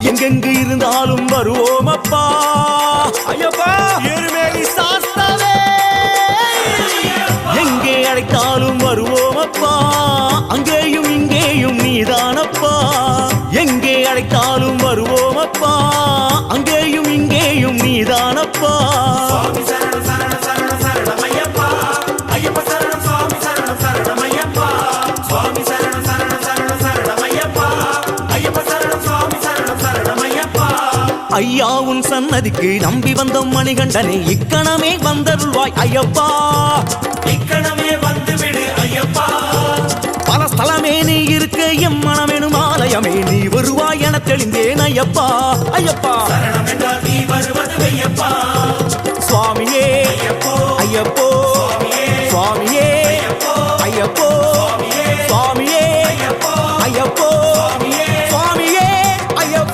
எங்கெங்கு இருந்தாலும் வருவோம் அப்பா ஐயப்பா எருமேலி சாஸ்தாவே எங்கே அழைத்தாலும் வருவோம் அப்பா அங்கேயும் இங்கேயும் நீதானப்பா எங்கே அழைத்தாலும் வருவோம் அப்பா அங்கேயும் இங்கேயும் நீதானப்பா ஐயா உன் சன்னதிக்கு நம்பி வந்த மணிகண்டனே இக்கணமே வந்தருள்வாய் ஐயப்பா இக்கணமே வந்துவிடு ஐயப்பா பல ஸ்தலமே நீ இருக்க எம் மனமெனும் ஆலயமே நீ வருவாய் என தெளிந்தேன் ஐயப்பா ஐயப்பா சரணம் என்றால்